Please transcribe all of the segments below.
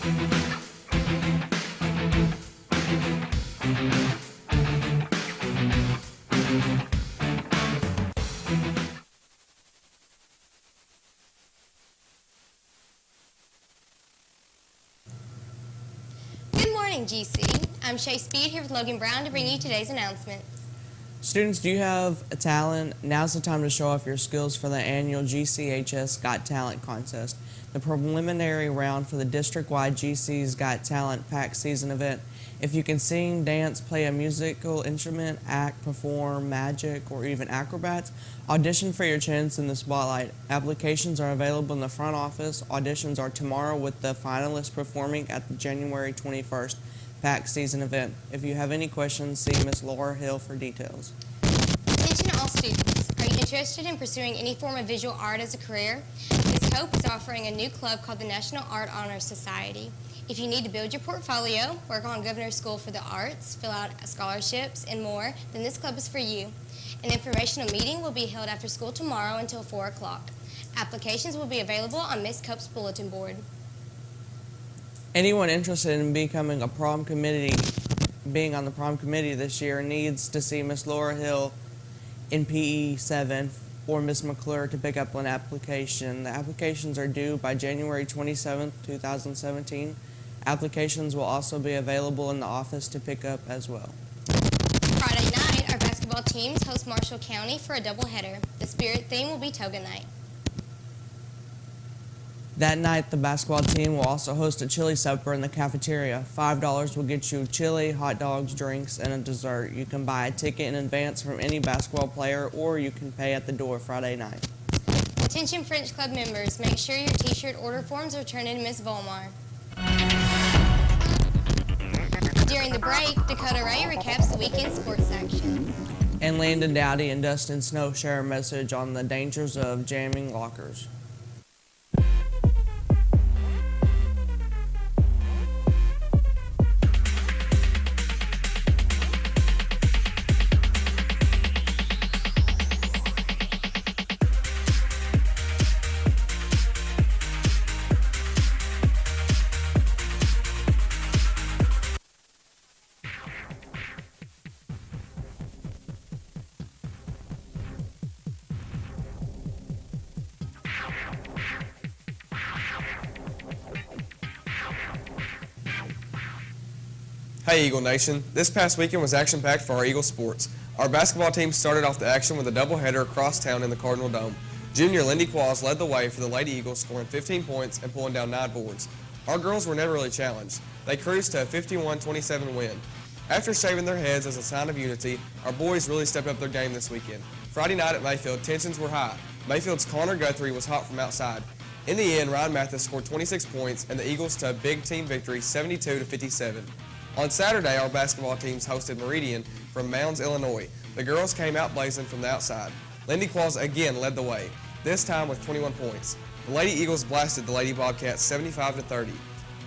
Good morning, GC. I'm Shay Speed here with Logan Brown to bring you today's announcements. Students, do you have a talent? Now's the time to show off your skills for the annual GCHS Got Talent contest, the preliminary round for the district-wide GC's Got Talent Pack Season event. If you can sing, dance, play a musical instrument, act, perform, magic, or even acrobats, audition for your chance in the spotlight. Applications are available in the front office. Auditions are tomorrow with the finalists performing at the January 21st Pack Season event. If you have any questions, see Ms. Laura Hill for details. Attention all students. Are you interested in pursuing any form of visual art as a career? Ms. Hope is offering a new club called the National Art Honor Society. If you need to build your portfolio, work on Governor's School for the Arts, fill out scholarships, and more, then this club is for you. An informational meeting will be held after school tomorrow until 4 o'clock. Applications will be available on Ms. Cope's bulletin board. Anyone interested in becoming a being on the prom committee this year needs to see Miss Laura Hill in PE 7 or Miss McClure to pick up an application. The applications are due by January 27, 2017. Applications will also be available in the office to pick up as well. Friday night, our basketball teams host Marshall County for a doubleheader. The spirit theme will be Toga Night. That night, the basketball team will also host a chili supper in the cafeteria. $5 will get you chili, hot dogs, drinks, and a dessert. You can buy a ticket in advance from any basketball player, or you can pay at the door Friday night. Attention French Club members, make sure your t-shirt order forms are turned in to Ms. Volmar. During the break, Dakota Ray recaps the weekend sports action. And Landon Dowdy and Dustin Snow share a message on the dangers of jamming lockers. Hey Eagle Nation, this past weekend was action-packed for our Eagle sports. Our basketball team started off the action with a doubleheader across town in the Cardinal Dome. Junior Lindy Qualls led the way for the Lady Eagles, scoring 15 points and pulling down 9 boards. Our girls were never really challenged. They cruised to a 51-27 win. After shaving their heads as a sign of unity, our boys really stepped up their game this weekend. Friday night at Mayfield, tensions were high. Mayfield's Connor Guthrie was hot from outside. In the end, Ryan Mathis scored 26 points and the Eagles to a big team victory 72-57. On Saturday, our basketball teams hosted Meridian from Mounds, Illinois. The girls came out blazing from the outside. Lindy Qualls again led the way, this time with 21 points. The Lady Eagles blasted the Lady Bobcats 75-30.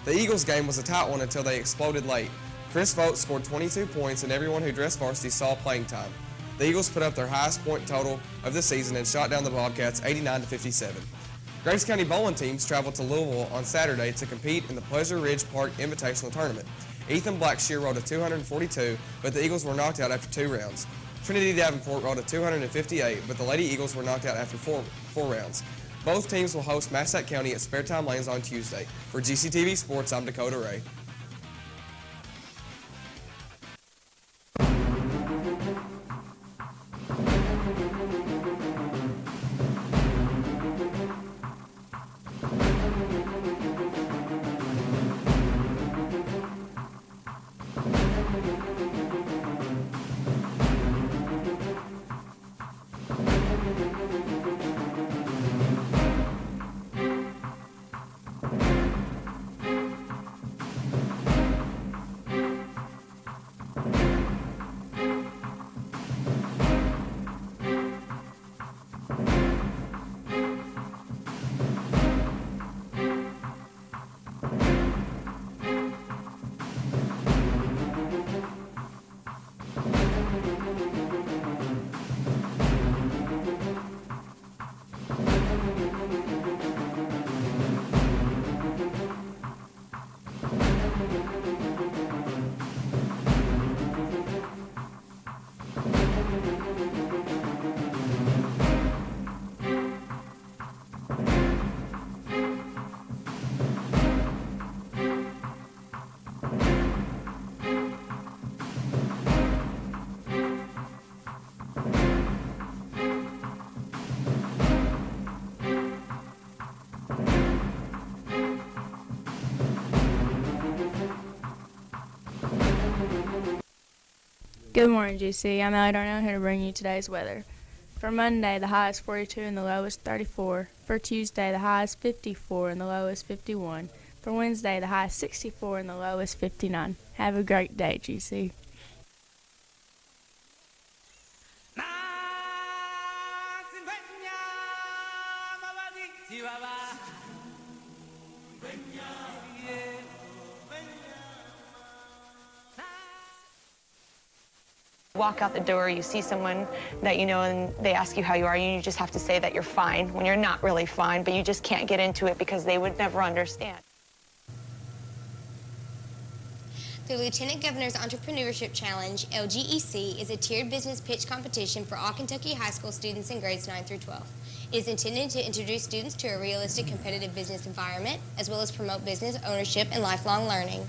The Eagles game was a tight one until they exploded late. Chris Vogt scored 22 points and everyone who dressed varsity saw playing time. The Eagles put up their highest point total of the season and shot down the Bobcats 89-57. Grace County bowling teams traveled to Louisville on Saturday to compete in the Pleasure Ridge Park Invitational Tournament. Ethan Blackshear rolled a 242, but the Eagles were knocked out after 2 rounds. Trinity Davenport rolled a 258, but the Lady Eagles were knocked out after four rounds. Both teams will host Massac County at Spare Time Lanes on Tuesday. For Gctv Sports, I'm Dakota Ray. Good morning, GC. I'm Ellie Darnell here to bring you today's weather. For Monday, the high is 42 and the low is 34. For Tuesday, the high is 54 and the low is 51. For Wednesday, the high is 64 and the low is 59. Have a great day, GC. Walk out the door, you see someone that you know and they ask you how you are, and you just have to say that you're fine when you're not really fine, but you just can't get into it because they would never understand. The Lieutenant Governor's Entrepreneurship Challenge, LGEC, is a tiered business pitch competition for all Kentucky high school students in grades 9 through 12. It is intended to introduce students to a realistic competitive business environment, as well as promote business ownership and lifelong learning.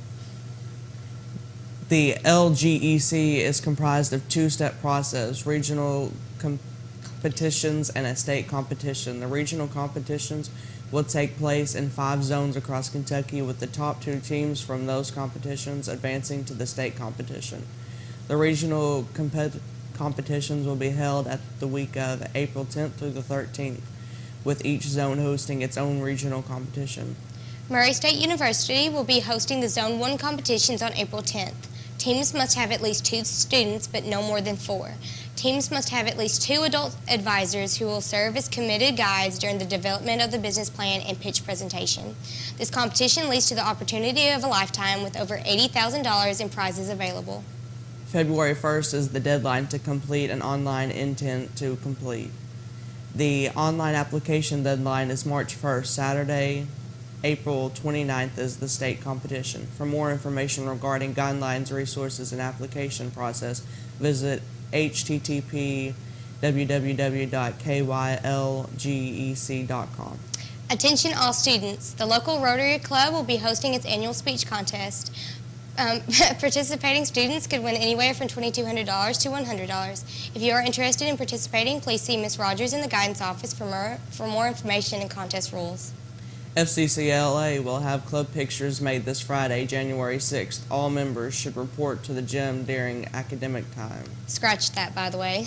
The LGEC is comprised of two-step process, regional competitions and a state competition. The regional competitions will take place in 5 zones across Kentucky, with the top 2 teams from those competitions advancing to the state competition. The regional competitions will be held at the week of April 10th through the 13th, with each zone hosting its own regional competition. Murray State University will be hosting the Zone 1 competitions on April 10th. Teams must have at least 2 students, but no more than 4. Teams must have at least 2 adult advisors who will serve as committed guides during the development of the business plan and pitch presentation. This competition leads to the opportunity of a lifetime, with over $80,000 in prizes available. February 1st is the deadline to complete an online intent to complete. The online application deadline is March 1st, Saturday. April 29th is the state competition. For more information regarding guidelines, resources, and application process, visit http://www.kylgec.com. Attention all students. The local Rotary Club will be hosting its annual speech contest. Participating students could win anywhere from $2,200 to $100. If you are interested in participating, please see Ms. Rogers in the guidance office for more information and contest rules. FCCLA will have club pictures made this Friday, January 6th. All members should report to the gym during academic time. Scratch that, by the way.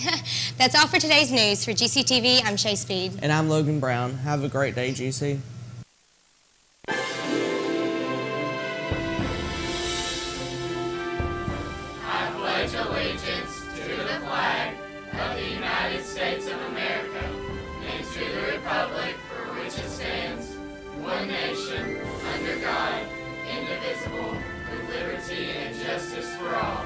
That's all for today's news. For Gctv, I'm Shay Speed. And I'm Logan Brown. Have a great day, GC. I pledge allegiance to the flag of the United States of America and to the republic for which it stands, one nation, under God, indivisible, with liberty and justice for all.